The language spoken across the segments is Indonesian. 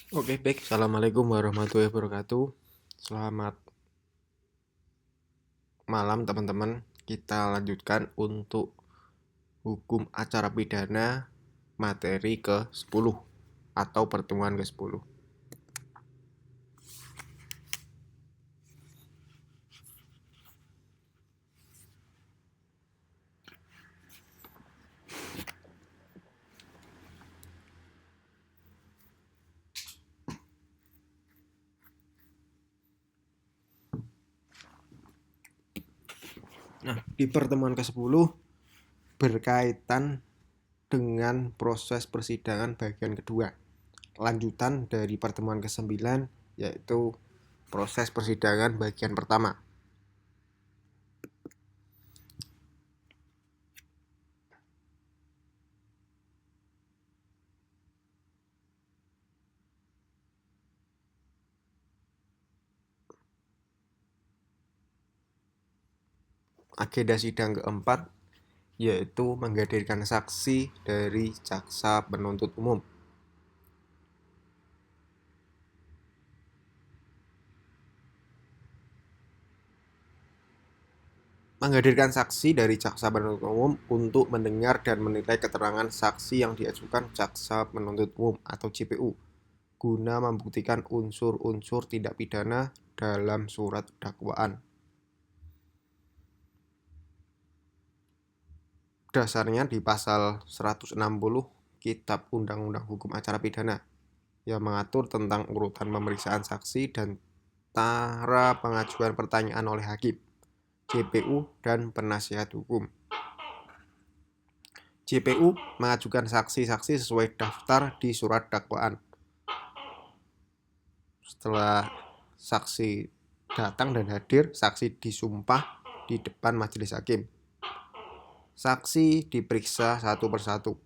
Oke, baik. Assalamualaikum warahmatullahi wabarakatuh. Selamat malam, teman-teman. Kita lanjutkan untuk hukum acara pidana materi ke-10 atau pertemuan ke-10. Nah, di pertemuan ke-10 berkaitan dengan proses persidangan bagian kedua. Lanjutan dari pertemuan ke-9 yaitu proses persidangan bagian pertama. Agenda sidang keempat yaitu menghadirkan saksi dari jaksa penuntut umum. Menghadirkan saksi dari jaksa penuntut umum untuk mendengar dan menilai keterangan saksi yang diajukan jaksa penuntut umum atau JPU guna membuktikan unsur-unsur tindak pidana dalam surat dakwaan. Dasarnya di pasal 160 Kitab Undang-Undang Hukum Acara Pidana yang mengatur tentang urutan pemeriksaan saksi dan cara pengajuan pertanyaan oleh hakim, JPU, dan penasihat hukum. JPU mengajukan saksi-saksi sesuai daftar di surat dakwaan. Setelah saksi datang dan hadir, saksi disumpah di depan majelis hakim. Saksi diperiksa satu persatu.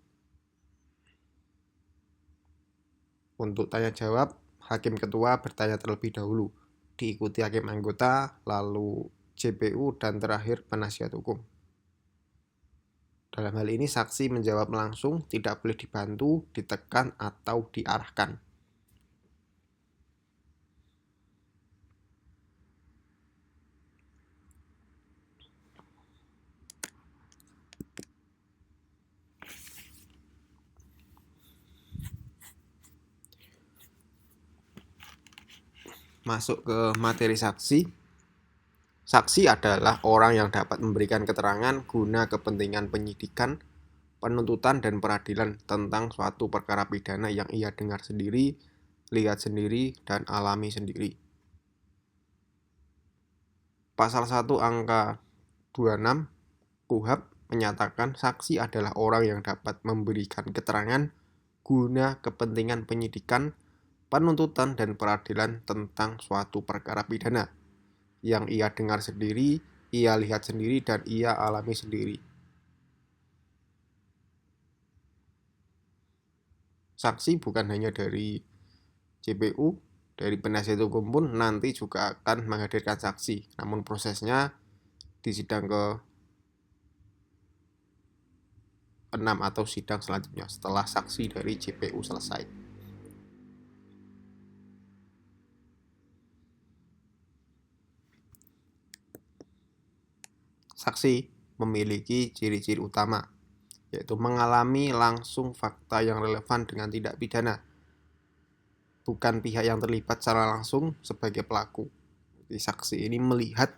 Untuk tanya jawab, hakim ketua bertanya terlebih dahulu, diikuti hakim anggota, lalu JPU, dan terakhir penasihat hukum. Dalam hal ini saksi menjawab langsung, tidak boleh dibantu, ditekan, atau diarahkan. Masuk ke materi saksi. Saksi adalah orang yang dapat memberikan keterangan guna kepentingan penyidikan, penuntutan, dan peradilan tentang suatu perkara pidana yang ia dengar sendiri, lihat sendiri, dan alami sendiri. Pasal 1 angka 26 KUHP menyatakan saksi adalah orang yang dapat memberikan keterangan guna kepentingan penyidikan, penuntutan, dan peradilan tentang suatu perkara pidana yang ia dengar sendiri, ia lihat sendiri, dan ia alami sendiri. Saksi bukan hanya dari JPU, dari penasihat hukum pun nanti juga akan menghadirkan saksi. Namun prosesnya di sidang ke-6 atau sidang selanjutnya setelah saksi dari JPU selesai. Saksi memiliki ciri-ciri utama, yaitu mengalami langsung fakta yang relevan dengan tindak pidana, bukan pihak yang terlibat secara langsung sebagai pelaku. Jadi saksi ini melihat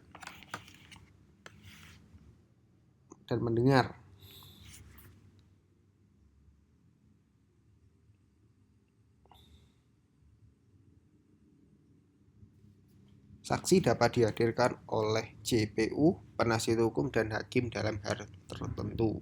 dan mendengar. Saksi dapat dihadirkan oleh JPU, penasihat hukum, dan hakim dalam hal tertentu.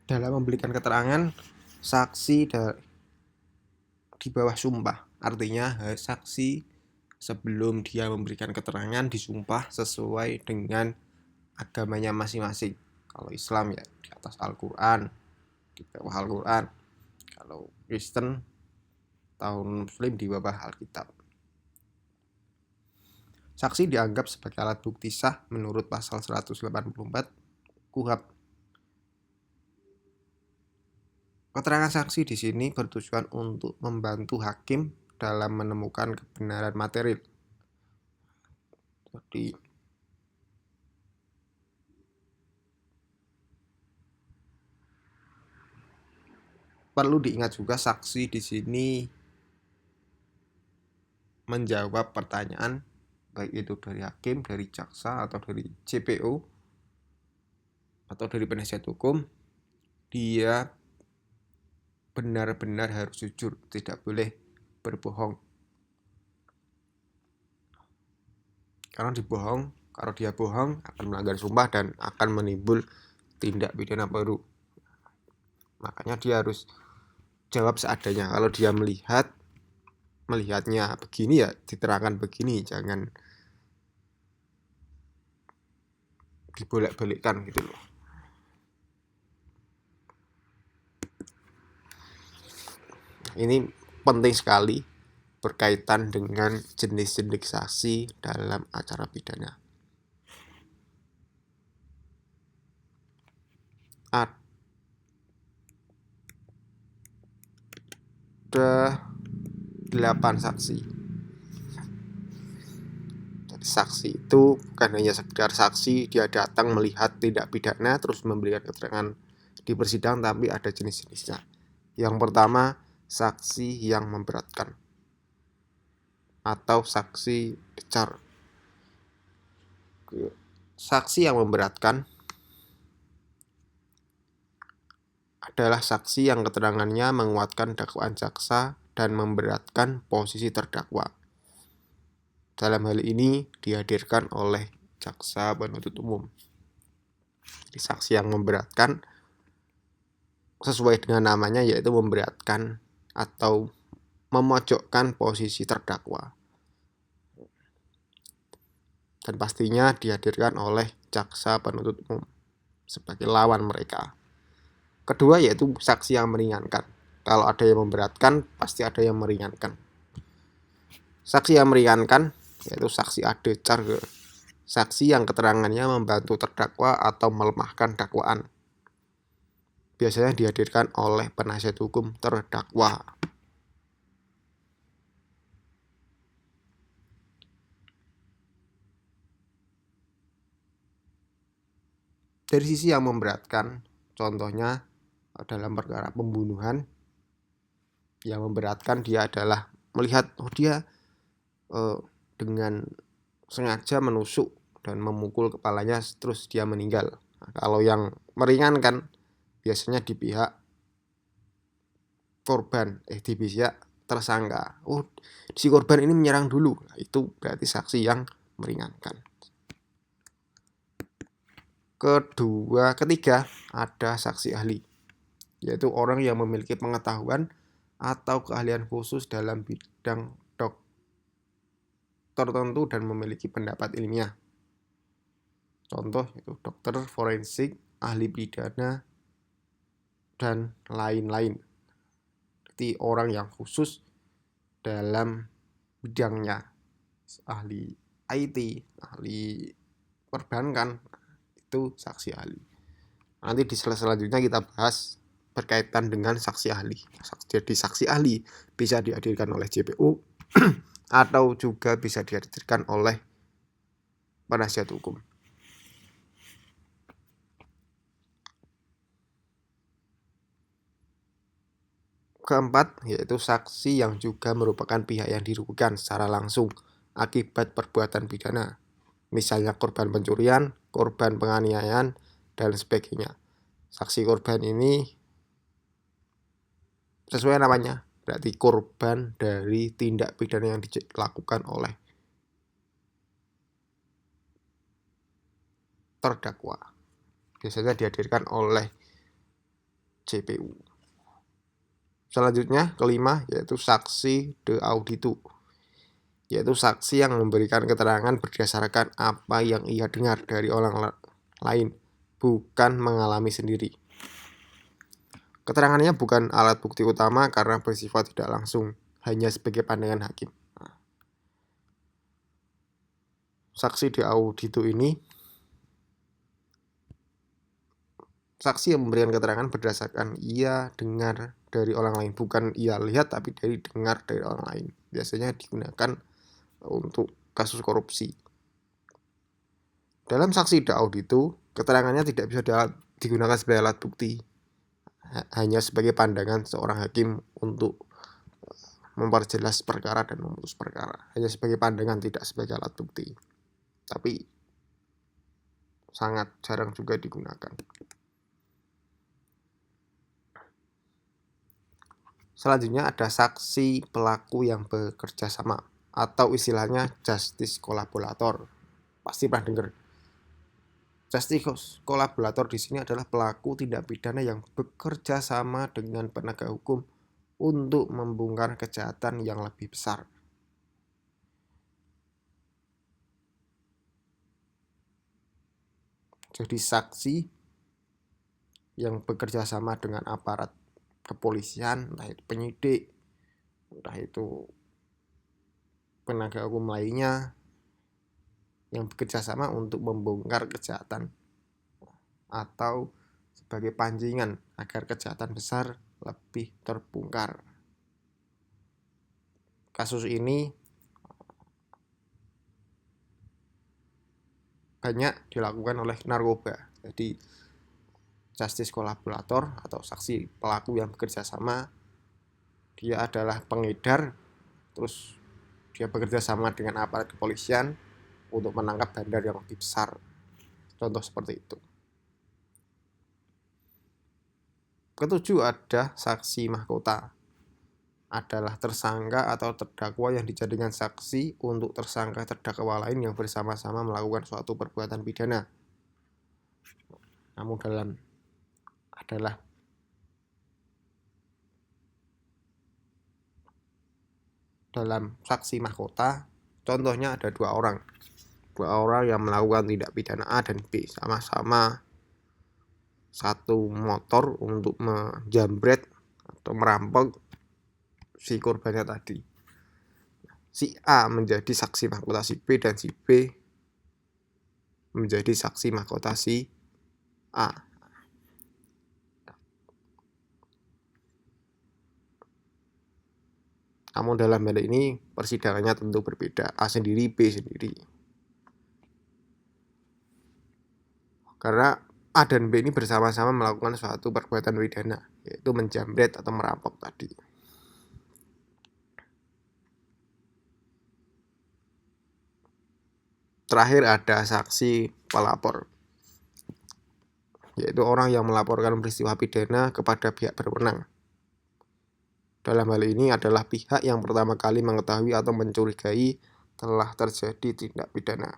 dalam memberikan keterangan saksi di bawah sumpah. Artinya saksi sebelum dia memberikan keterangan disumpah sesuai dengan agamanya masing-masing. Kalau Islam ya di atas Al-Quran, di bawah Al-Quran. Kalau Kristen atau Muslim di bawah Alkitab. Saksi dianggap sebagai alat bukti sah menurut pasal 184 KUHP. Keterangan saksi di sini bertujuan untuk membantu hakim dalam menemukan kebenaran material. Jadi perlu diingat juga saksi di sini menjawab pertanyaan baik itu dari hakim, dari jaksa atau dari JPO atau dari penasihat hukum. Dia benar-benar harus jujur, tidak boleh berbohong. Kalau dia bohong akan melanggar sumpah dan akan menimbul tindak pidana baru. Makanya dia harus jawab seadanya. Kalau dia melihatnya begini ya diterangkan begini, jangan dibolak-balikkan gitu loh. Ini penting sekali berkaitan dengan jenis-jenis saksi dalam acara pidana. Ada 8 saksi. Jadi saksi itu bukan hanya sekedar saksi, dia datang melihat tindak pidana terus memberikan keterangan di persidangan, tapi ada jenis-jenisnya. Yang pertama, saksi yang memberatkan atau saksi decar. Saksi yang memberatkan adalah saksi yang keterangannya menguatkan dakwaan jaksa dan memberatkan posisi terdakwa. Dalam hal ini dihadirkan oleh jaksa penuntut umum. Jadi saksi yang memberatkan sesuai dengan namanya yaitu memberatkan atau memojokkan posisi terdakwa. Dan pastinya dihadirkan oleh jaksa penuntut umum sebagai lawan mereka. Kedua yaitu saksi yang meringankan. Kalau ada yang memberatkan, pasti ada yang meringankan. Saksi yang meringankan yaitu saksi adecar, saksi yang keterangannya membantu terdakwa atau melemahkan dakwaan. Biasanya dihadirkan oleh penasihat hukum terdakwa. Dari sisi yang memberatkan, contohnya dalam perkara pembunuhan, yang memberatkan dia adalah melihat dia dengan sengaja menusuk dan memukul kepalanya terus dia meninggal. Nah, kalau yang meringankan biasanya di pihak korban, di pihak tersangka. Si korban ini menyerang dulu. Nah, itu berarti saksi yang meringankan. Ketiga, ada saksi ahli, yaitu orang yang memiliki pengetahuan atau keahlian khusus dalam bidang tertentu dan memiliki pendapat ilmiah. Contoh itu dokter forensik, ahli pidana, dan lain-lain. Jadi orang yang khusus dalam bidangnya, ahli IT, ahli perbankan, itu saksi ahli. Nanti di slide selanjutnya kita bahas berkaitan dengan saksi ahli. Jadi saksi ahli bisa dihadirkan oleh JPU atau juga bisa dihadirkan oleh penasihat hukum. Keempat, yaitu saksi yang juga merupakan pihak yang dirugikan secara langsung akibat perbuatan pidana. Misalnya korban pencurian, korban penganiayaan, dan sebagainya. Saksi korban ini sesuai namanya, berarti korban dari tindak pidana yang dilakukan oleh terdakwa. Biasanya dihadirkan oleh JPU. Selanjutnya, kelima, yaitu saksi de auditu, yaitu saksi yang memberikan keterangan berdasarkan apa yang ia dengar dari orang lain, bukan mengalami sendiri. Keterangannya bukan alat bukti utama karena bersifat tidak langsung, hanya sebagai pandangan hakim. Saksi de auditu ini saksi yang memberikan keterangan berdasarkan ia dengar dari orang lain, bukan ia lihat tapi dari dengar dari orang lain. Biasanya digunakan untuk kasus korupsi. Dalam saksi de auditu, keterangannya tidak bisa digunakan sebagai alat bukti, hanya sebagai pandangan seorang hakim untuk memperjelas perkara dan memutus perkara. Hanya sebagai pandangan, tidak sebagai alat bukti. Tapi sangat jarang juga digunakan. Selanjutnya ada saksi pelaku yang bekerja sama, atau istilahnya justice collaborator. Pasti pernah dengar. Justice collaborator di sini adalah pelaku tindak pidana yang bekerja sama dengan penegak hukum untuk membongkar kejahatan yang lebih besar. Jadi saksi yang bekerja sama dengan aparat kepolisian, entah itu penyidik, entah itu penegak hukum lainnya, yang bekerja sama untuk membongkar kejahatan atau sebagai pancingan agar kejahatan besar lebih terbongkar. Kasus ini banyak dilakukan oleh narkoba. Jadi justice collaborator atau saksi pelaku yang bekerja sama, dia adalah pengedar, terus dia bekerja sama dengan aparat kepolisian untuk menangkap bandar yang lebih besar. Contoh seperti itu. Ketujuh, ada saksi mahkota. Adalah tersangka atau terdakwa yang dijadikan saksi untuk tersangka terdakwa lain yang bersama-sama melakukan suatu perbuatan pidana. Namun dalam saksi mahkota, contohnya ada dua orang yang melakukan tindak pidana A dan B, sama-sama satu motor untuk menjambret atau merampok si korbannya tadi. Si A menjadi saksi mahkota si B dan si B menjadi saksi mahkota si A. Namun dalam hal ini persidangannya tentu berbeda, A sendiri, B sendiri. Karena A dan B ini bersama-sama melakukan suatu perbuatan pidana, yaitu menjambret atau merampok tadi. Terakhir ada saksi pelapor, yaitu orang yang melaporkan peristiwa pidana kepada pihak berwenang. Dalam hal ini adalah pihak yang pertama kali mengetahui atau mencurigai telah terjadi tindak pidana.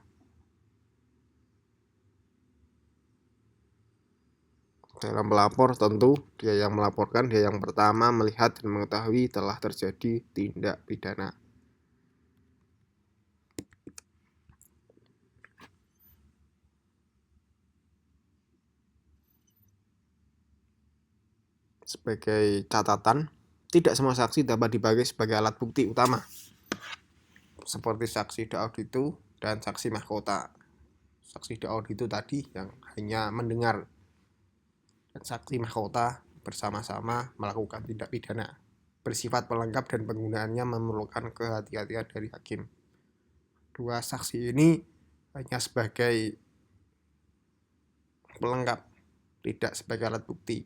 Dalam pelapor tentu dia yang melaporkan, dia yang pertama melihat dan mengetahui telah terjadi tindak pidana. Sebagai catatan, tidak semua saksi dapat dipakai sebagai alat bukti utama, seperti saksi de auditu dan saksi mahkota. Saksi de auditu tadi yang hanya mendengar, dan saksi mahkota bersama-sama melakukan tindak pidana, bersifat pelengkap dan penggunaannya memerlukan kehati-hatian dari hakim. Dua saksi ini hanya sebagai pelengkap, tidak sebagai alat bukti,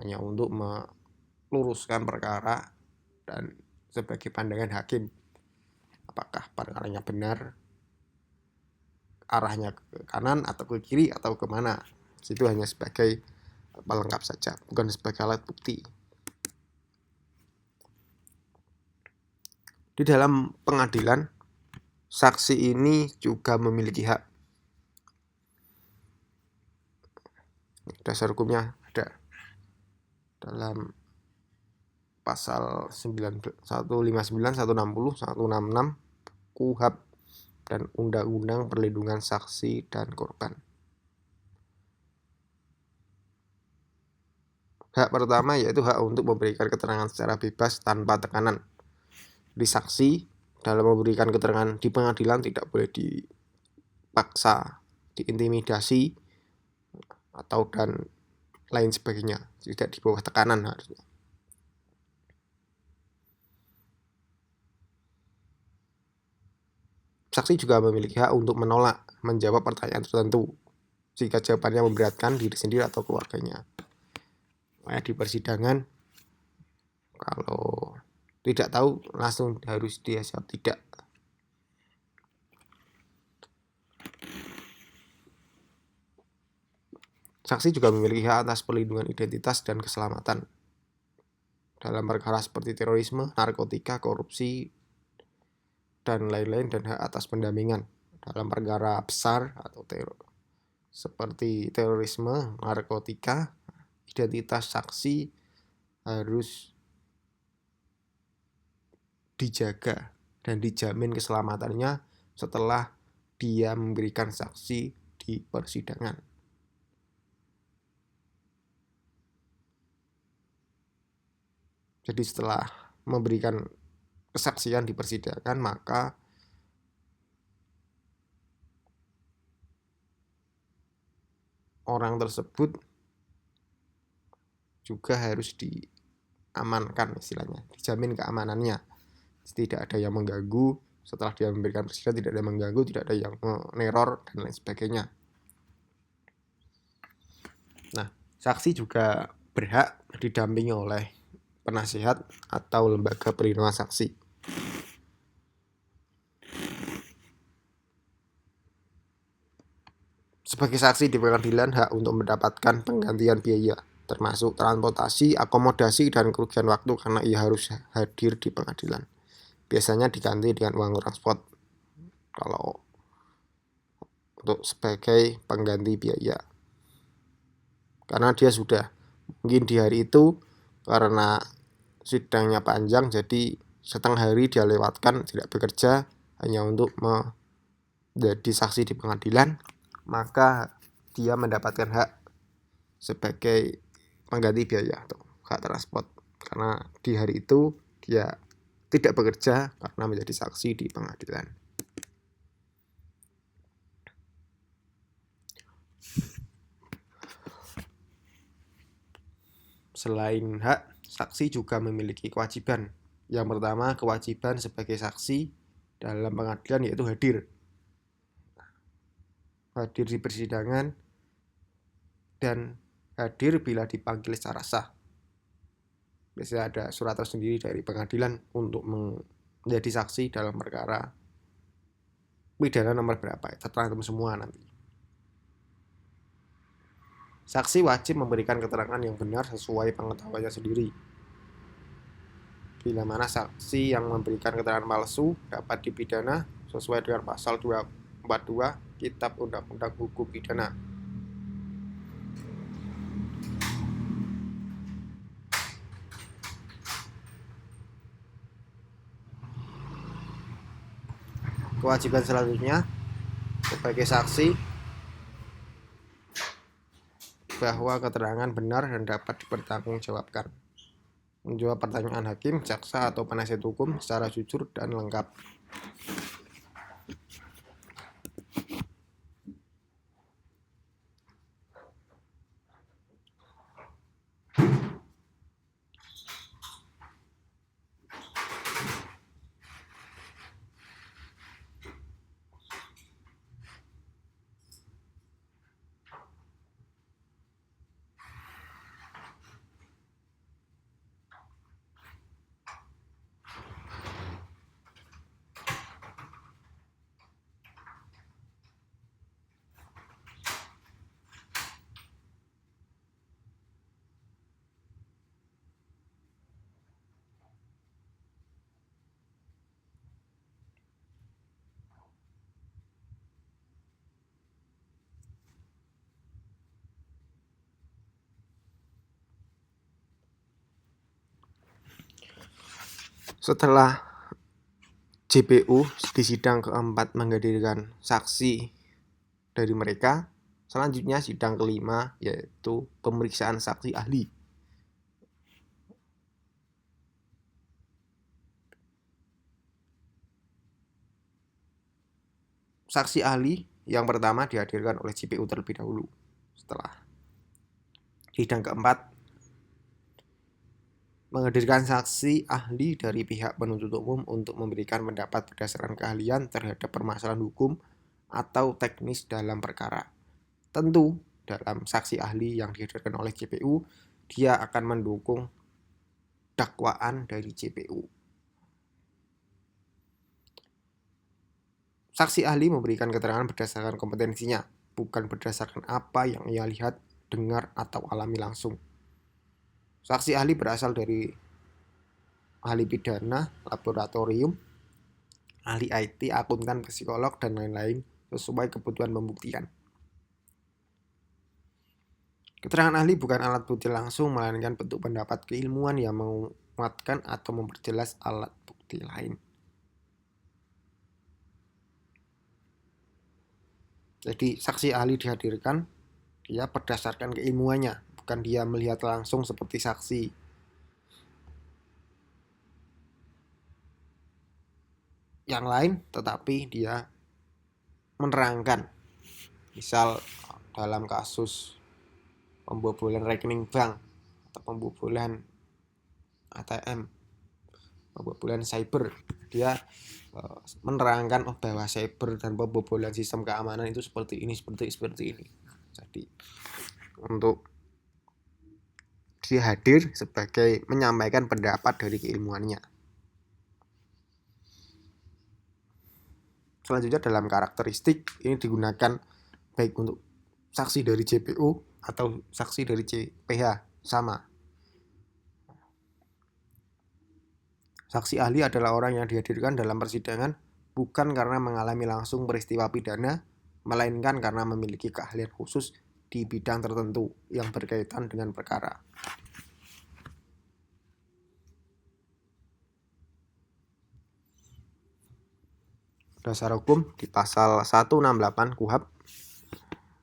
hanya untuk meluruskan perkara dan sebagai pandangan hakim apakah perkaranya benar, arahnya ke kanan atau ke kiri atau kemana. Itu hanya sebagai pelengkap saja, bukan sebagai alat bukti. Di dalam pengadilan, saksi ini juga memiliki hak. Dasar hukumnya ada. dalam pasal 159, 160, 166 KUHP dan Undang-Undang Perlindungan Saksi dan Korban. Hak pertama yaitu hak untuk memberikan keterangan secara bebas tanpa tekanan. Di saksi dalam memberikan keterangan di pengadilan tidak boleh dipaksa, diintimidasi, atau dan lain sebagainya, tidak di bawah tekanan harusnya. Saksi juga memiliki hak untuk menolak menjawab pertanyaan tertentu jika jawabannya memberatkan diri sendiri atau keluarganya. Kayak di persidangan, kalau tidak tahu langsung harus dia jawab tidak. Saksi juga memiliki hak atas perlindungan identitas dan keselamatan dalam perkara seperti terorisme, narkotika, korupsi, dan lain-lain, dan hak atas pendampingan dalam perkara besar atau teror seperti terorisme, narkotika. Identitas saksi harus dijaga dan dijamin keselamatannya setelah dia memberikan saksi di persidangan. Jadi setelah memberikan kesaksian di persidangan, maka orang tersebut juga harus diamankan, istilahnya dijamin keamanannya, tidak ada yang mengganggu. Setelah dia memberikan persidangan, tidak ada yang mengganggu, tidak ada yang meneror dan lain sebagainya. Nah, saksi juga berhak didampingi oleh penasihat atau lembaga perlindungan saksi. Sebagai saksi di pengadilan, hak untuk mendapatkan penggantian biaya, termasuk transportasi, akomodasi, dan kerugian waktu karena ia harus hadir di pengadilan. Biasanya diganti dengan uang transport kalau untuk sebagai pengganti biaya. Karena dia sudah mungkin di hari itu karena sidangnya panjang, jadi setengah hari dia lewatkan tidak bekerja hanya untuk menjadi saksi di pengadilan, maka dia mendapatkan hak sebagai pengganti biaya atau hak transport karena di hari itu dia tidak bekerja karena menjadi saksi di pengadilan. Selain hak, saksi juga memiliki kewajiban. Yang pertama, kewajiban sebagai saksi dalam pengadilan yaitu hadir di persidangan dan hadir bila dipanggil secara sah. Biasanya ada surat tersendiri dari pengadilan untuk menjadi saksi dalam perkara pidana nomor berapa, tercantum semua nanti. Saksi wajib memberikan keterangan yang benar sesuai pengetahuannya sendiri. Bila mana saksi yang memberikan keterangan palsu dapat dipidana sesuai dengan pasal 242 Kitab Undang-Undang Hukum Pidana. Kewajiban selanjutnya sebagai saksi bahwa keterangan benar dan dapat dipertanggungjawabkan. Menjawab pertanyaan hakim, jaksa, atau penasihat hukum secara jujur dan lengkap. Setelah JPU di sidang keempat menghadirkan saksi dari mereka, selanjutnya sidang kelima yaitu pemeriksaan saksi ahli. Saksi ahli yang pertama dihadirkan oleh JPU terlebih dahulu. Setelah sidang keempat menghadirkan saksi ahli dari pihak penuntut umum untuk memberikan pendapat berdasarkan keahlian terhadap permasalahan hukum atau teknis dalam perkara. Tentu, dalam saksi ahli yang dihadirkan oleh JPU, dia akan mendukung dakwaan dari JPU. Saksi ahli memberikan keterangan berdasarkan kompetensinya, bukan berdasarkan apa yang ia lihat, dengar, atau alami langsung. Saksi ahli berasal dari ahli pidana, laboratorium, ahli IT, akuntan, psikolog, dan lain-lain sesuai kebutuhan pembuktian. Keterangan ahli bukan alat bukti langsung, melainkan bentuk pendapat keilmuan yang menguatkan atau memperjelas alat bukti lain. Jadi saksi ahli dihadirkan, dia berdasarkan keilmuannya, bukan dia melihat langsung seperti saksi. Yang lain, tetapi dia menerangkan. Misal dalam kasus pembobolan rekening bank atau pembobolan ATM, pembobolan cyber, dia menerangkan bahwa cyber dan pembobolan sistem keamanan itu seperti ini. Jadi untuk dia hadir sebagai menyampaikan pendapat dari keilmuannya. Selanjutnya dalam karakteristik ini digunakan baik untuk saksi dari JPU atau saksi dari CPH sama. Saksi ahli adalah orang yang dihadirkan dalam persidangan bukan karena mengalami langsung peristiwa pidana, melainkan karena memiliki keahlian khusus di bidang tertentu yang berkaitan dengan perkara. Dasar hukum di pasal 168 KUHP,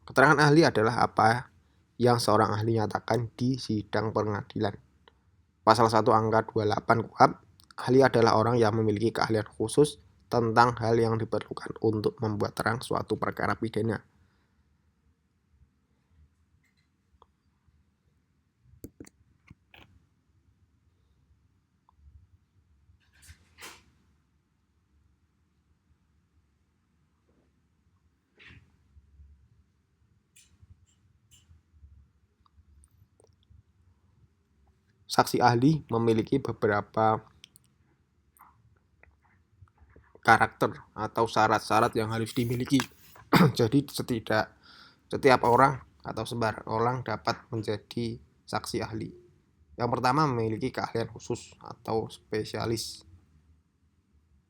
keterangan ahli adalah apa yang seorang ahli nyatakan di sidang pengadilan. Pasal 1 angka 28 KUHP, ahli adalah orang yang memiliki keahlian khusus tentang hal yang diperlukan untuk membuat terang suatu perkara pidana. Saksi ahli memiliki beberapa karakter atau syarat-syarat yang harus dimiliki. Jadi setiap orang atau sembarang orang dapat menjadi saksi ahli. Yang pertama, memiliki keahlian khusus atau spesialis.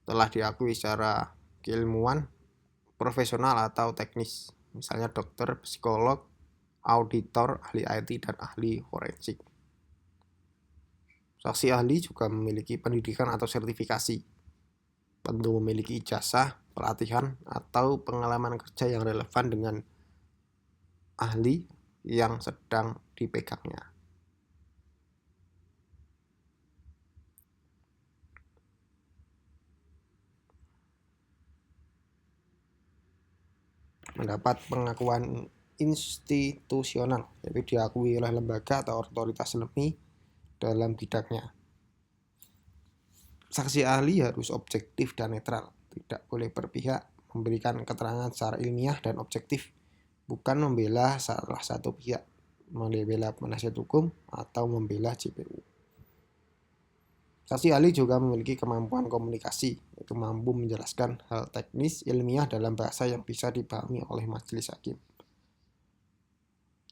Telah diakui secara keilmuan, profesional atau teknis. Misalnya dokter, psikolog, auditor, ahli IT, dan ahli forensik. Saksi ahli juga memiliki pendidikan atau sertifikasi. Tentu memiliki ijazah, pelatihan, atau pengalaman kerja yang relevan dengan ahli yang sedang dipegangnya. Mendapat pengakuan institusional, yaitu diakui oleh lembaga atau otoritas resmi dalam bidangnya. Saksi ahli harus objektif dan netral, tidak boleh berpihak, memberikan keterangan secara ilmiah dan objektif, bukan membela salah satu pihak, membela penasihat hukum, atau membela JPU. Saksi ahli juga memiliki kemampuan komunikasi, yaitu mampu menjelaskan hal teknis ilmiah dalam bahasa yang bisa dipahami oleh majelis hakim,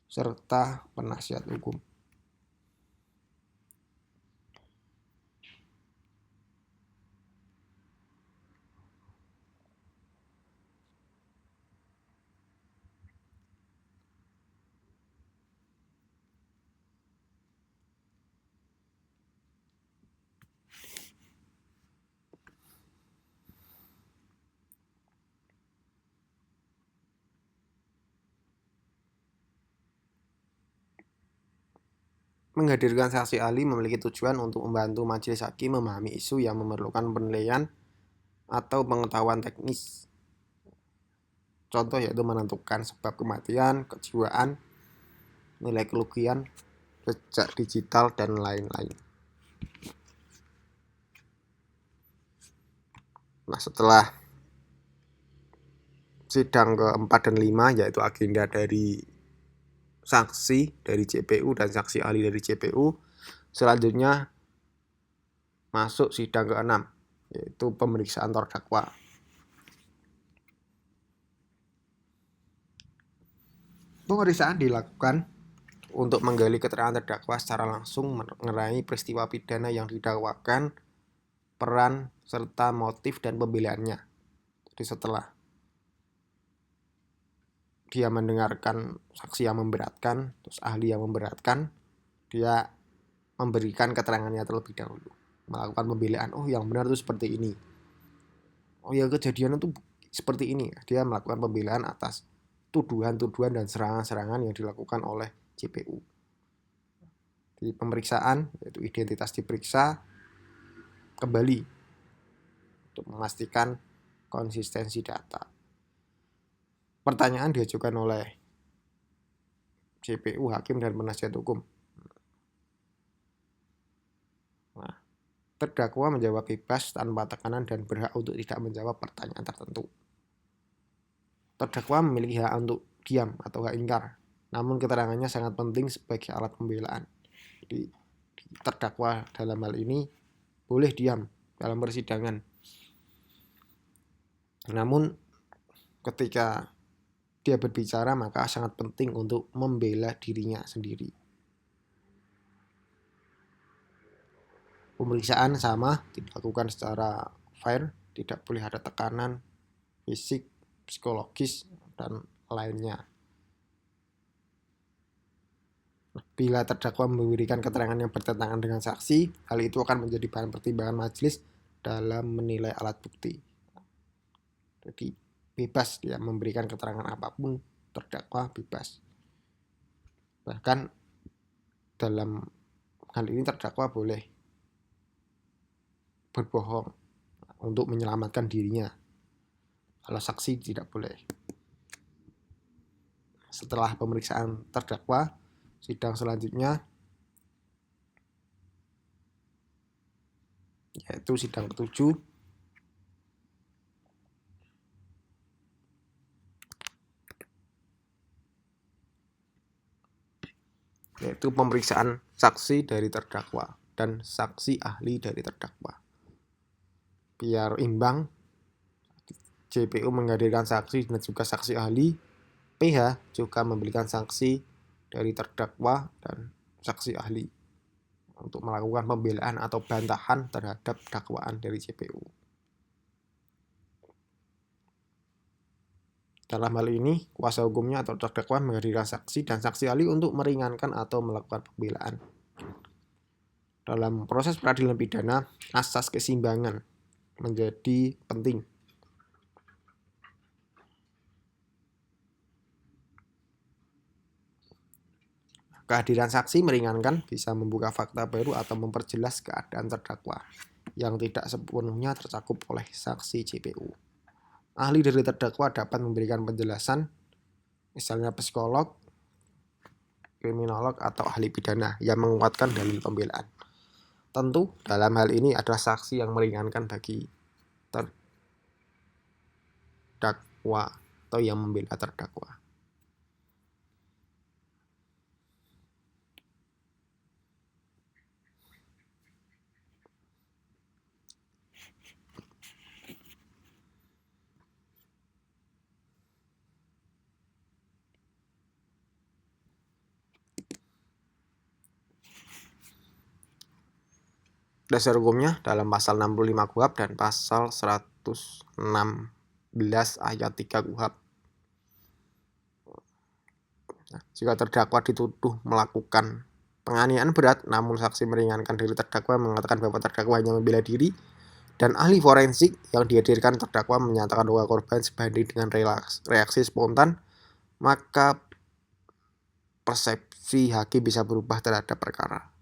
serta penasihat hukum. Menghadirkan saksi ahli memiliki tujuan untuk membantu majelis hakim memahami isu yang memerlukan penilaian atau pengetahuan teknis. Contoh yaitu menentukan sebab kematian, kejiwaan, nilai kerugian, jejak digital, dan lain-lain. Nah, setelah sidang ke-4 dan 5 yaitu agenda dari saksi dari JPU dan saksi ahli dari JPU, selanjutnya masuk sidang ke-6 yaitu pemeriksaan terdakwa. Pemeriksaan dilakukan untuk menggali keterangan terdakwa secara langsung mengenai peristiwa pidana yang didakwakan, peran, serta motif dan pembelaannya. Jadi setelah dia mendengarkan saksi yang memberatkan, terus ahli yang memberatkan, dia memberikan keterangannya terlebih dahulu, melakukan pembelaan. Oh, yang benar itu seperti ini. Oh ya, kejadian itu seperti ini. Dia melakukan pembelaan atas tuduhan-tuduhan dan serangan-serangan yang dilakukan oleh JPU. Di pemeriksaan, yaitu identitas diperiksa kembali untuk memastikan konsistensi data. Pertanyaan diajukan oleh JPU, hakim, dan penasihat hukum. Nah, terdakwa menjawab bebas tanpa tekanan dan berhak untuk tidak menjawab pertanyaan tertentu. Terdakwa memiliki hak untuk diam atau hak ingkar, namun keterangannya sangat penting sebagai alat pembelaan. Jadi, terdakwa dalam hal ini boleh diam dalam persidangan. Namun, ketika dia berbicara maka sangat penting untuk membela dirinya sendiri. Pemeriksaan sama dilakukan secara fair, tidak boleh ada tekanan fisik, psikologis, dan lainnya. Bila terdakwa memberikan keterangan yang bertentangan dengan saksi, hal itu akan menjadi bahan pertimbangan majelis dalam menilai alat bukti. Jadi bebas dia memberikan keterangan apapun, terdakwa bebas. Bahkan dalam hal ini terdakwa boleh berbohong untuk menyelamatkan dirinya. Kalau saksi tidak boleh. Setelah pemeriksaan terdakwa, sidang selanjutnya yaitu sidang ke-7 yaitu pemeriksaan saksi dari terdakwa dan saksi ahli dari terdakwa. Biar imbang, JPU menghadirkan saksi dan juga saksi ahli, PH juga memberikan saksi dari terdakwa dan saksi ahli untuk melakukan pembelaan atau bantahan terhadap dakwaan dari JPU. Dalam hal ini, kuasa hukumnya atau terdakwa menghadirkan saksi dan saksi ahli untuk meringankan atau melakukan pembelaan. Dalam proses peradilan pidana, asas keseimbangan menjadi penting. Kehadiran saksi meringankan, bisa membuka fakta baru atau memperjelas keadaan terdakwa yang tidak sepenuhnya tercakup oleh saksi JPU. Ahli dari terdakwa dapat memberikan penjelasan, misalnya psikolog, kriminolog, atau ahli pidana yang menguatkan dalil pembelaan. Tentu dalam hal ini adalah saksi yang meringankan bagi terdakwa atau yang membela terdakwa. Dasar hukumnya dalam pasal 65 KUHP dan pasal 116 ayat 3 KUHP. Nah, jika terdakwa dituduh melakukan penganiayaan berat, namun saksi meringankan dari terdakwa mengatakan bahwa terdakwa hanya membela diri, dan ahli forensik yang dihadirkan terdakwa menyatakan bahwa korban sebanding dengan reaksi spontan, maka persepsi si hakim bisa berubah terhadap perkara.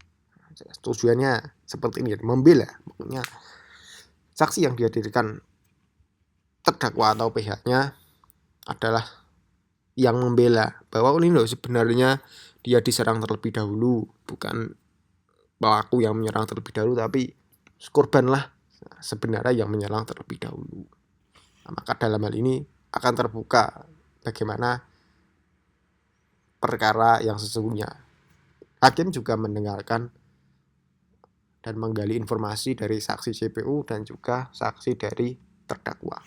Tujuannya seperti ini, membela. Pokoknya saksi yang dihadirkan terdakwa atau pihaknya adalah yang membela bahwa ini loh sebenarnya dia diserang terlebih dahulu, bukan pelaku yang menyerang terlebih dahulu, tapi korbanlah sebenarnya yang menyerang terlebih dahulu. Nah, maka dalam hal ini akan terbuka bagaimana perkara yang sesungguhnya. Hakim juga mendengarkan dan menggali informasi dari saksi JPU dan juga saksi dari terdakwa.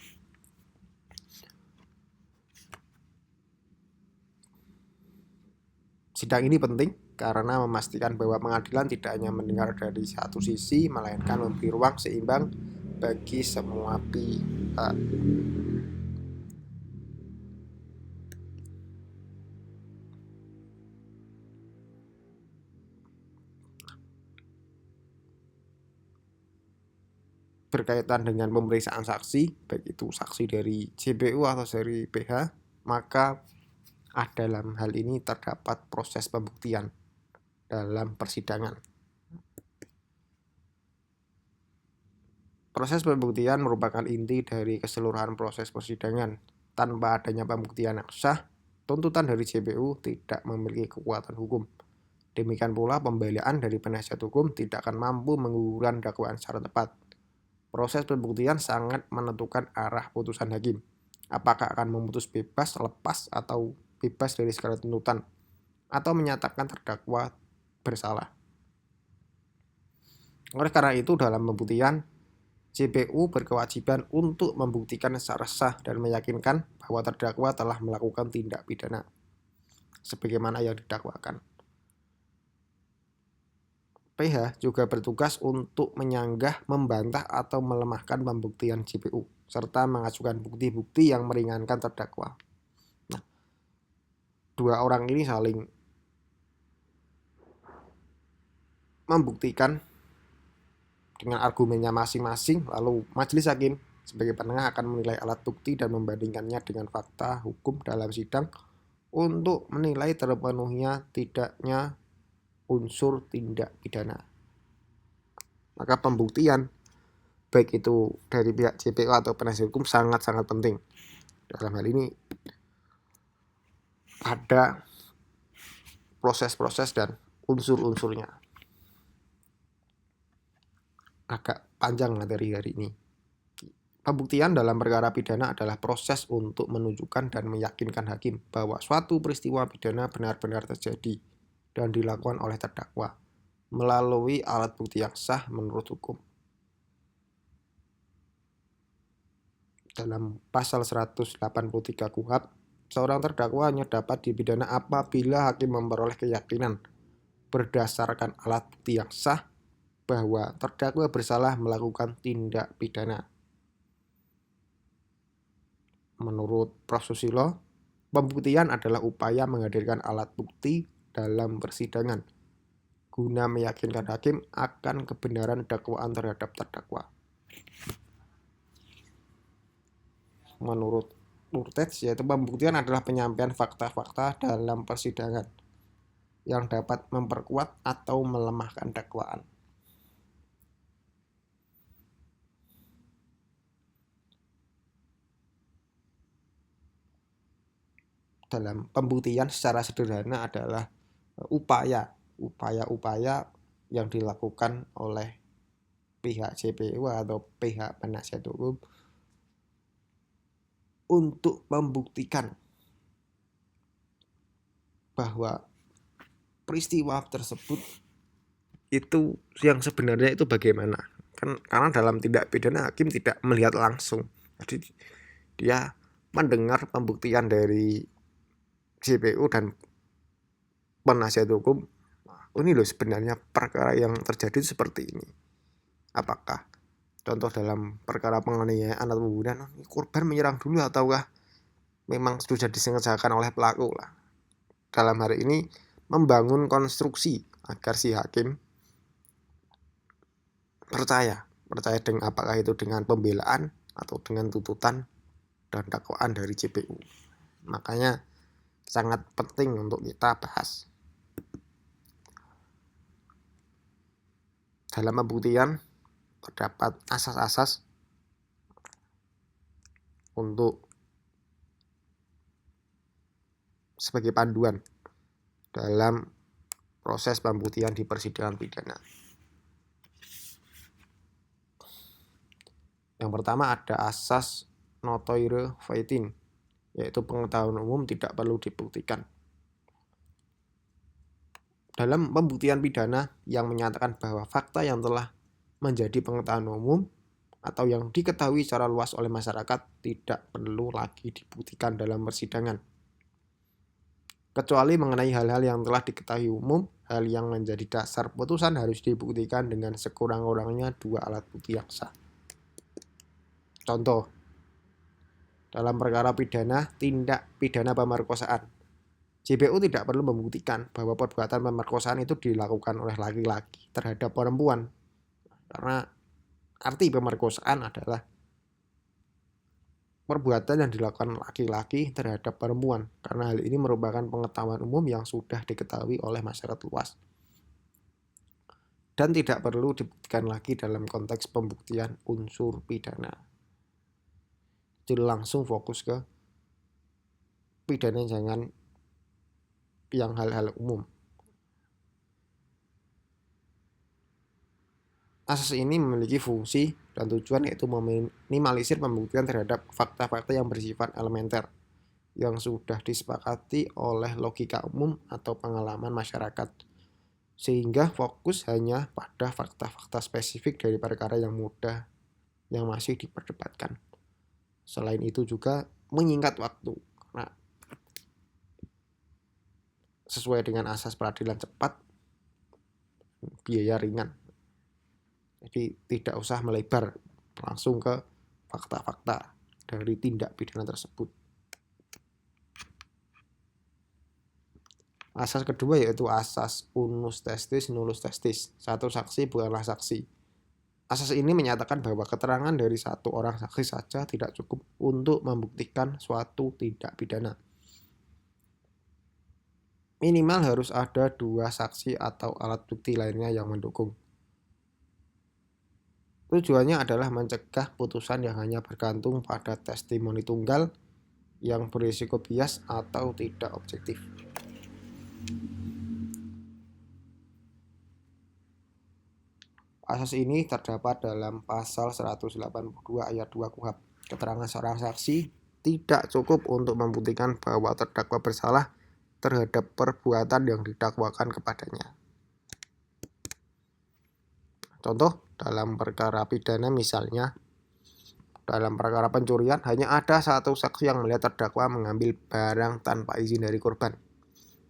Sidang ini penting karena memastikan bahwa pengadilan tidak hanya mendengar dari satu sisi, melainkan memberi ruang seimbang bagi semua pihak. Berkaitan dengan pemeriksaan saksi, baik itu saksi dari JPU atau dari PH, maka dalam hal ini terdapat proses pembuktian dalam persidangan. Proses pembuktian merupakan inti dari keseluruhan proses persidangan. Tanpa adanya pembuktian yang sah, tuntutan dari JPU tidak memiliki kekuatan hukum. Demikian pula pembelaan dari penasihat hukum tidak akan mampu menggugurkan dakwaan secara tepat. Proses pembuktian sangat menentukan arah putusan hakim. Apakah akan memutus bebas, lepas, atau bebas dari segala tuntutan, atau menyatakan terdakwa bersalah. Oleh karena itu, dalam pembuktian, JPU berkewajiban untuk membuktikan secara sah dan meyakinkan bahwa terdakwa telah melakukan tindak pidana sebagaimana yang didakwakan. PH juga bertugas untuk menyanggah, membantah, atau melemahkan pembuktian JPU, serta mengajukan bukti-bukti yang meringankan terdakwa. Nah, dua orang ini saling membuktikan dengan argumennya masing-masing, lalu majelis hakim sebagai penengah akan menilai alat bukti dan membandingkannya dengan fakta hukum dalam sidang untuk menilai terpenuhinya tidaknya unsur tindak pidana. Maka pembuktian baik itu dari pihak JPU atau penasihat hukum sangat-sangat penting. Dalam hal ini ada proses-proses dan unsur-unsurnya. Agak panjang materi hari ini. Pembuktian dalam perkara pidana adalah proses untuk menunjukkan dan meyakinkan hakim bahwa suatu peristiwa pidana benar-benar terjadi dan dilakukan oleh terdakwa melalui alat bukti yang sah menurut hukum. Dalam pasal 183 KUHP, seorang terdakwa hanya dapat dipidana apabila hakim memperoleh keyakinan berdasarkan alat bukti yang sah bahwa terdakwa bersalah melakukan tindak pidana. Menurut Prof. Susilo, pembuktian adalah upaya menghadirkan alat bukti dalam persidangan guna meyakinkan hakim akan kebenaran dakwaan terhadap terdakwa. Menurut Nurtej, yaitu pembuktian adalah penyampaian fakta-fakta dalam persidangan yang dapat memperkuat atau melemahkan dakwaan. Dalam pembuktian secara sederhana adalah upaya-upaya yang dilakukan oleh pihak JPU atau pihak penasihat hukum untuk membuktikan bahwa peristiwa tersebut itu yang sebenarnya itu bagaimana. Karena dalam tindak pidana hakim tidak melihat langsung. Jadi dia mendengar pembuktian dari JPU dan penasihat hukum. Ini loh sebenarnya perkara yang terjadi seperti ini. Apakah contoh dalam perkara penganiayaan atau pembunuhan, korban menyerang dulu ataukah memang sudah disengajakan oleh pelaku lah. Dalam hari ini membangun konstruksi agar si hakim percaya dengan apakah itu dengan pembelaan atau dengan tuntutan dan dakwaan dari JPU. Makanya sangat penting untuk kita bahas. dalam pembuktian terdapat asas-asas untuk sebagai panduan dalam proses pembuktian di persidangan pidana. Yang pertama ada asas notoire faitin, yaitu pengetahuan umum tidak perlu dibuktikan. Dalam pembuktian pidana yang menyatakan bahwa fakta yang telah menjadi pengetahuan umum atau yang diketahui secara luas oleh masyarakat tidak perlu lagi dibuktikan dalam persidangan. Kecuali mengenai hal-hal yang telah diketahui umum, hal yang menjadi dasar putusan harus dibuktikan dengan sekurang-kurangnya 2 alat bukti yang sah. Contoh, dalam perkara pidana tindak pidana pemerkosaan, JPU tidak perlu membuktikan bahwa perbuatan pemerkosaan itu dilakukan oleh laki-laki terhadap perempuan, karena arti pemerkosaan adalah perbuatan yang dilakukan laki-laki terhadap perempuan, karena hal ini merupakan pengetahuan umum yang sudah diketahui oleh masyarakat luas dan tidak perlu dibuktikan lagi dalam konteks pembuktian unsur pidana. Jadi langsung fokus ke pidana, jangan yang hal-hal umum. Asas ini memiliki fungsi dan tujuan, yaitu meminimalisir pembuktian terhadap fakta-fakta yang bersifat elementer yang sudah disepakati oleh logika umum atau pengalaman masyarakat, sehingga fokus hanya pada fakta-fakta spesifik dari perkara yang mudah yang masih diperdebatkan. Selain itu juga menyingkat waktu, karena sesuai dengan asas peradilan cepat, biaya ringan. Jadi tidak usah melebar, langsung ke fakta-fakta dari tindak pidana tersebut. Asas kedua yaitu asas unus testis nullus testis, satu saksi bukanlah saksi. Asas ini menyatakan bahwa keterangan dari satu orang saksi saja tidak cukup untuk membuktikan suatu tindak pidana. Minimal harus ada 2 saksi atau alat bukti lainnya yang mendukung. Tujuannya adalah mencegah putusan yang hanya bergantung pada testimoni tunggal yang berisiko bias atau tidak objektif. Asas ini terdapat dalam pasal 182 ayat 2 KUHP. Keterangan seorang saksi tidak cukup untuk membuktikan bahwa terdakwa bersalah terhadap perbuatan yang didakwakan kepadanya. Contoh, dalam perkara pidana misalnya, dalam perkara pencurian hanya ada satu saksi yang melihat terdakwa mengambil barang tanpa izin dari korban.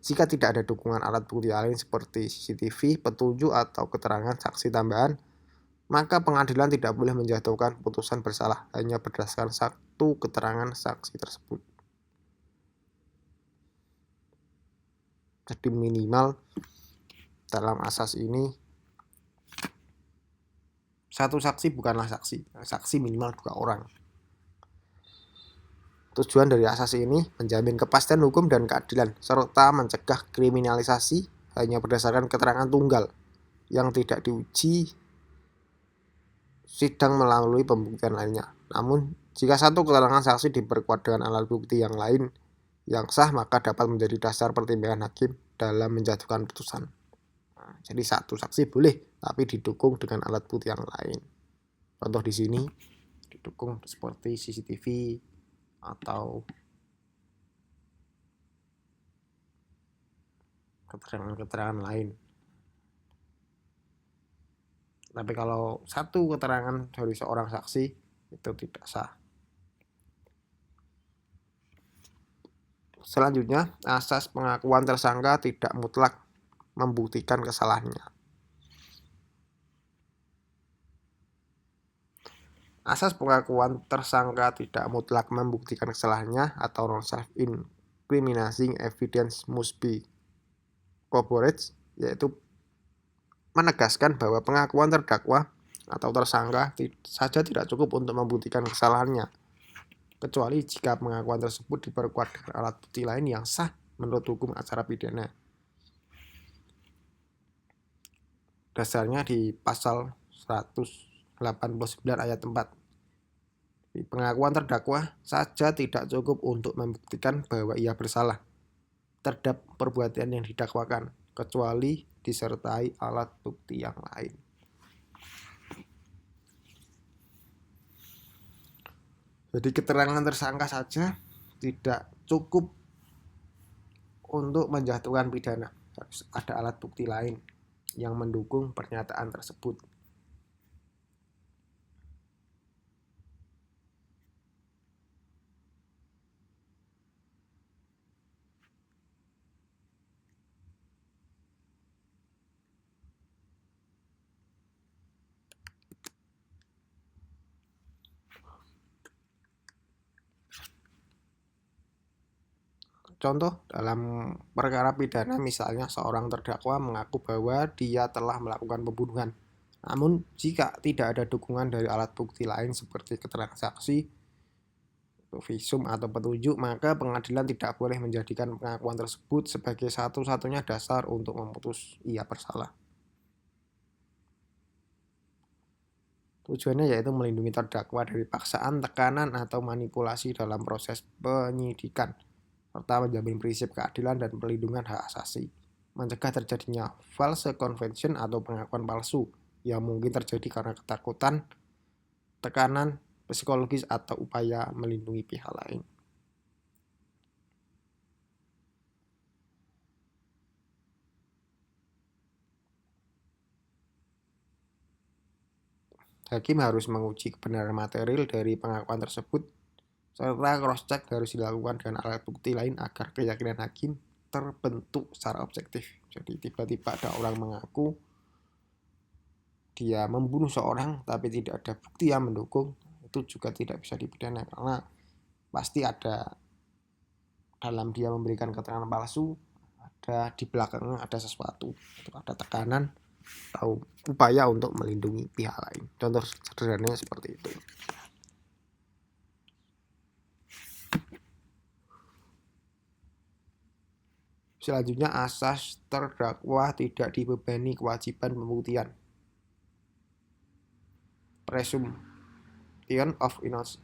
Jika tidak ada dukungan alat bukti lain seperti CCTV, petunjuk, atau keterangan saksi tambahan, maka pengadilan tidak boleh menjatuhkan putusan bersalah hanya berdasarkan satu keterangan saksi tersebut. Jadi minimal dalam asas ini satu saksi bukanlah saksi, saksi minimal 2 orang. Tujuan dari asas ini menjamin kepastian hukum dan keadilan, serta mencegah kriminalisasi hanya berdasarkan keterangan tunggal yang tidak diuji sidang melalui pembuktian lainnya. Namun, jika satu keterangan saksi diperkuat dengan alat bukti yang lain yang sah, maka dapat menjadi dasar pertimbangan hakim dalam menjatuhkan putusan. Jadi satu saksi boleh, tapi didukung dengan alat bukti yang lain. Contoh di sini didukung seperti CCTV atau keterangan-keterangan lain. Tapi kalau satu keterangan dari seorang saksi itu tidak sah. Selanjutnya, asas pengakuan tersangka tidak mutlak membuktikan kesalahannya. Asas pengakuan tersangka tidak mutlak membuktikan kesalahannya atau non-self-incriminating evidence must be corroborated, yaitu menegaskan bahwa pengakuan terdakwa atau tersangka saja tidak cukup untuk membuktikan kesalahannya, kecuali jika pengakuan tersebut diperkuat dengan alat bukti lain yang sah menurut hukum acara pidana. Dasarnya di pasal 189 ayat 4. Pengakuan terdakwa saja tidak cukup untuk membuktikan bahwa ia bersalah terhadap perbuatan yang didakwakan, kecuali disertai alat bukti yang lain. Jadi keterangan tersangka saja tidak cukup untuk menjatuhkan pidana. Harus ada alat bukti lain yang mendukung pernyataan tersebut. Contoh dalam perkara pidana, misalnya seorang terdakwa mengaku bahwa dia telah melakukan pembunuhan. Namun jika tidak ada dukungan dari alat bukti lain seperti keterangan saksi, visum atau petunjuk, maka pengadilan tidak boleh menjadikan pengakuan tersebut sebagai satu-satunya dasar untuk memutus ia bersalah. Tujuannya yaitu melindungi terdakwa dari paksaan, tekanan, atau manipulasi dalam proses penyidikan, serta menjamin prinsip keadilan dan perlindungan hak asasi, mencegah terjadinya false confession atau pengakuan palsu yang mungkin terjadi karena ketakutan, tekanan psikologis, atau upaya melindungi pihak lain. Hakim harus menguji kebenaran material dari pengakuan tersebut, serta cross-check harus dilakukan dengan alat bukti lain agar keyakinan hakim terbentuk secara objektif. Jadi tiba-tiba ada orang mengaku dia membunuh seorang tapi tidak ada bukti yang mendukung, itu juga tidak bisa dipidana karena pasti ada dalam dia memberikan keterangan palsu, ada di belakangnya ada sesuatu, ada tekanan atau upaya untuk melindungi pihak lain. Contoh sederhananya seperti itu. Selanjutnya, asas terdakwa tidak dibebani kewajiban pembuktian. Presumption of innocence.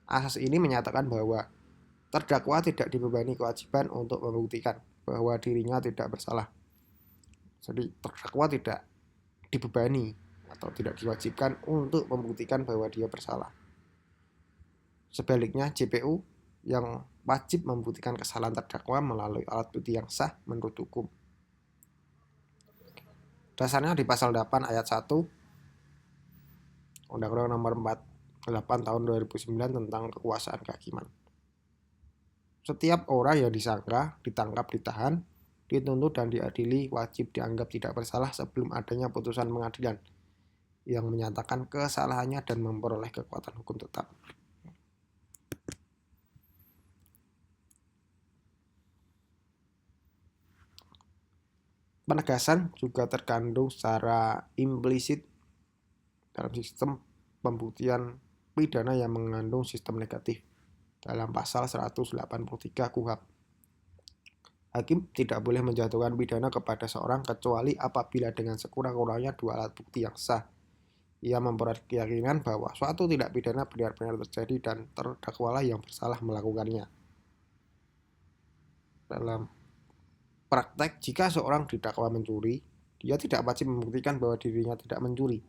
Asas ini menyatakan bahwa terdakwa tidak dibebani kewajiban untuk membuktikan bahwa dirinya tidak bersalah. Jadi terdakwa tidak dibebani atau tidak diwajibkan untuk membuktikan bahwa dia bersalah. Sebaliknya, JPU yang wajib membuktikan kesalahan terdakwa melalui alat bukti yang sah menurut hukum. Dasarnya di pasal 8 ayat 1 Undang-Undang Nomor 48 Tahun 2009 tentang kekuasaan kehakiman. Setiap orang yang disangka, ditangkap, ditahan, dituntut dan diadili wajib dianggap tidak bersalah sebelum adanya putusan pengadilan yang menyatakan kesalahannya dan memperoleh kekuatan hukum tetap. Penegasan juga terkandung secara implisit dalam sistem pembuktian pidana yang mengandung sistem negatif dalam pasal 183 KUHP. Hakim tidak boleh menjatuhkan pidana kepada seorang kecuali apabila dengan sekurang-kurangnya dua alat bukti yang sah. Ia memperoleh keyakinan bahwa suatu tindak pidana benar-benar terjadi dan terdakwalah yang bersalah melakukannya. Dalam praktek, jika seorang didakwa mencuri, dia tidak wajib membuktikan bahwa dirinya tidak mencuri.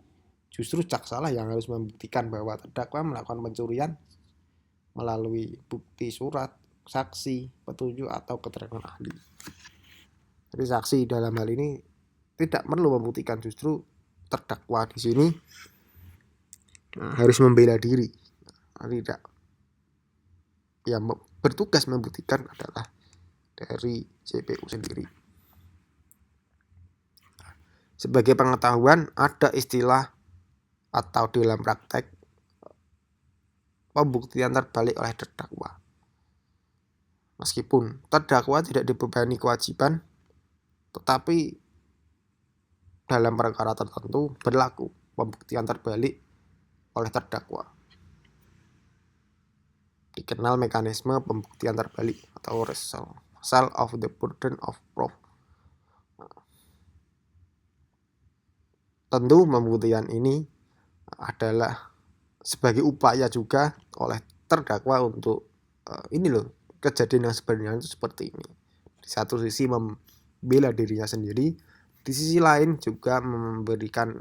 Justru jaksalah yang harus membuktikan bahwa terdakwa melakukan pencurian melalui bukti surat, saksi, petunjuk, atau keterangan ahli. Jadi saksi dalam hal ini tidak perlu membuktikan, justru terdakwa di sini harus membela diri. Tidak, yang bertugas membuktikan adalah dari JPU sendiri. Sebagai pengetahuan, ada istilah atau dalam praktek pembuktian terbalik oleh terdakwa. Meskipun terdakwa tidak dibebani kewajiban, tetapi dalam perkara tertentu berlaku pembuktian terbalik oleh terdakwa. Dikenal mekanisme pembuktian terbalik atau reversal of the burden of proof. Tentu pembuktian ini adalah sebagai upaya juga oleh terdakwa untuk ini loh, kejadian yang sebenarnya itu seperti ini. Di satu sisi membela dirinya sendiri, di sisi lain juga memberikan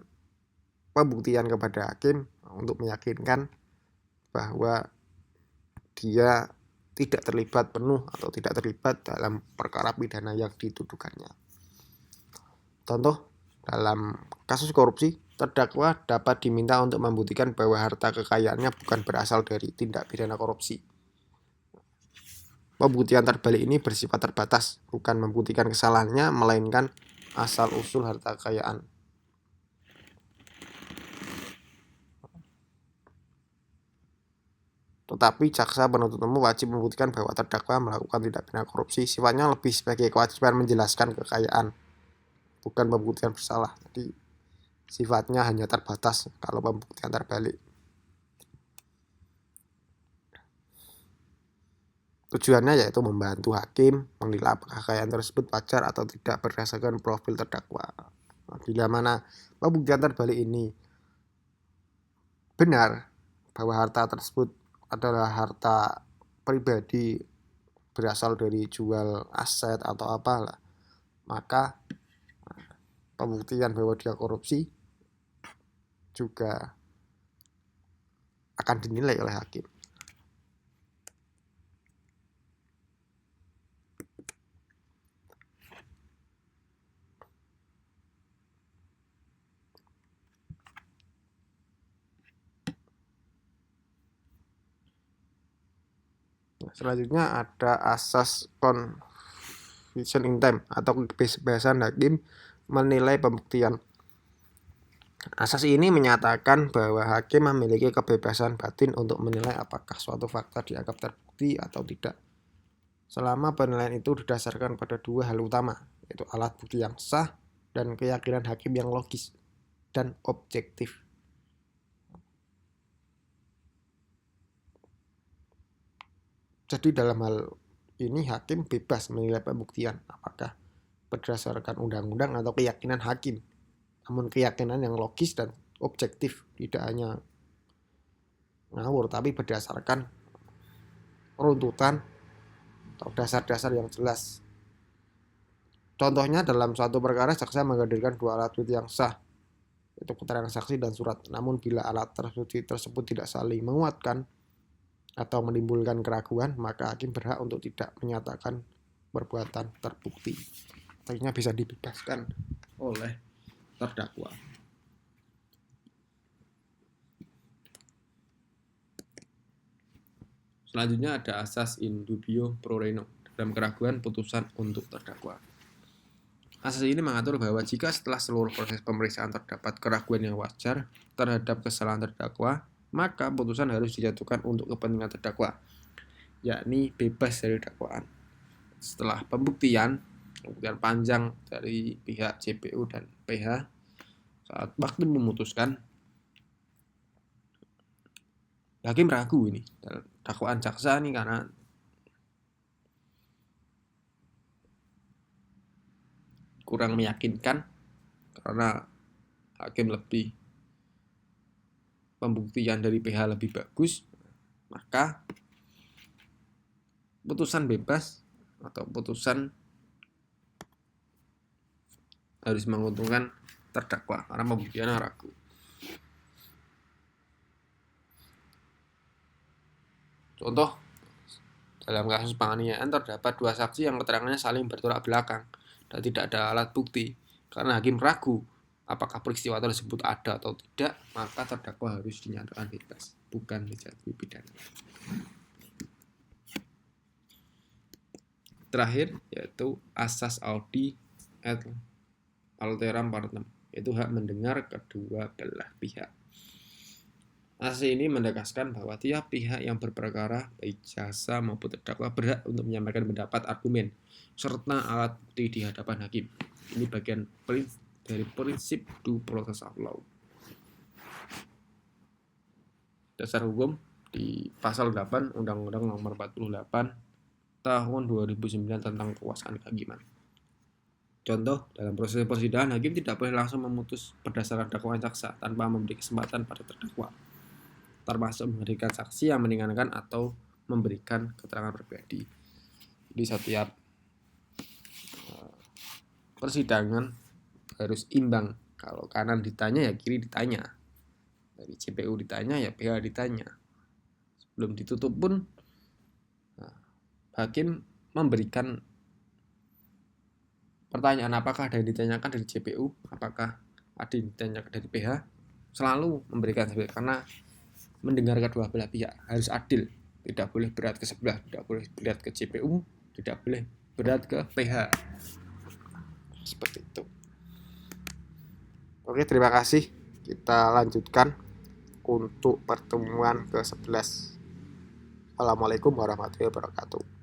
pembuktian kepada hakim untuk meyakinkan bahwa dia tidak terlibat penuh atau tidak terlibat dalam perkara pidana yang dituduhkannya. Contoh, dalam kasus korupsi, terdakwa dapat diminta untuk membuktikan bahwa harta kekayaannya bukan berasal dari tindak pidana korupsi. Pembuktian terbalik ini bersifat terbatas, bukan membuktikan kesalahannya, melainkan asal-usul harta kekayaan. Tetapi jaksa penuntut umum wajib membuktikan bahwa terdakwa melakukan tindak pidana korupsi, sifatnya lebih sebagai kewajiban menjelaskan kekayaan, bukan pembuktian bersalah. Jadi sifatnya hanya terbatas kalau pembuktian terbalik. Tujuannya yaitu membantu hakim menilai apakah kekayaan tersebut wajar atau tidak berdasarkan profil terdakwa. Bila mana pembuktian terbalik ini benar bahwa harta tersebut adalah harta pribadi berasal dari jual aset atau apalah, maka pembuktian bahwa dia korupsi juga akan dinilai oleh hakim. Selanjutnya ada asas conviction in time atau kebebasan hakim menilai pembuktian. Asas ini menyatakan bahwa hakim memiliki kebebasan batin untuk menilai apakah suatu fakta dianggap terbukti atau tidak. Selama penilaian itu didasarkan pada dua hal utama, yaitu alat bukti yang sah dan keyakinan hakim yang logis dan objektif. Jadi dalam hal ini hakim bebas menilai pembuktian apakah berdasarkan undang-undang atau keyakinan hakim. Namun keyakinan yang logis dan objektif, tidak hanya ngawur tapi berdasarkan runtutan atau dasar-dasar yang jelas. Contohnya dalam suatu perkara jaksa menghadirkan dua alat bukti yang sah, yaitu keterangan saksi dan surat. Namun bila alat bukti tersebut tidak saling menguatkan atau menimbulkan keraguan, maka hakim berhak untuk tidak menyatakan perbuatan terbukti. Artinya bisa dibebaskan oleh terdakwa. Selanjutnya ada asas in dubio pro reno, dalam keraguan putusan untuk terdakwa. Asas ini mengatur bahwa jika setelah seluruh proses pemeriksaan terdapat keraguan yang wajar terhadap kesalahan terdakwa, maka putusan harus dijatuhkan untuk kepentingan terdakwa, yakni bebas dari dakwaan. Setelah pembuktian panjang dari pihak JPU dan PH, saat waktu memutuskan, hakim ragu ini dakwaan jaksa ini karena kurang meyakinkan, karena hakim lebih pembuktian dari PH lebih bagus, maka putusan bebas atau putusan harus menguntungkan terdakwa karena pembuktiannya ragu. Contoh, dalam kasus penganiayaan terdapat dua saksi yang keterangannya saling bertolak belakang dan tidak ada alat bukti. Karena hakim ragu apakah peristiwa tersebut ada atau tidak, maka terdakwa harus dinyatakan bebas, bukan dijatuhi pidana. Terakhir yaitu asas audi et alteram partem, yaitu hak mendengar kedua belah pihak. Asas ini menegaskan bahwa tiap pihak yang berperkara, baik jaksa maupun terdakwa, berhak untuk menyampaikan pendapat, argumen, serta alat bukti di hadapan hakim. Ini bagian dari prinsip due process of law. Dasar hukum di pasal 8 Undang-Undang Nomor 48 Tahun 2009 tentang kekuasaan kehakiman. Contoh, dalam proses persidangan, hakim tidak boleh langsung memutus berdasarkan dakwaan jaksa tanpa memberi kesempatan pada terdakwa, termasuk menghadirkan saksi yang meringankan atau memberikan keterangan pribadi. Di setiap persidangan harus imbang. Kalau kanan ditanya ya kiri ditanya. Dari JPU ditanya ya PH ditanya. Sebelum ditutup pun hakim memberikan pertanyaan apakah ada yang ditanyakan dari JPU, apakah ada yang ditanyakan dari PH, selalu memberikan sebelah, karena mendengar kedua belah pihak harus adil, tidak boleh berat ke sebelah, tidak boleh berat ke JPU, tidak boleh berat ke PH, seperti itu. Oke, terima kasih. Kita lanjutkan untuk pertemuan ke-11. Assalamualaikum warahmatullahi wabarakatuh.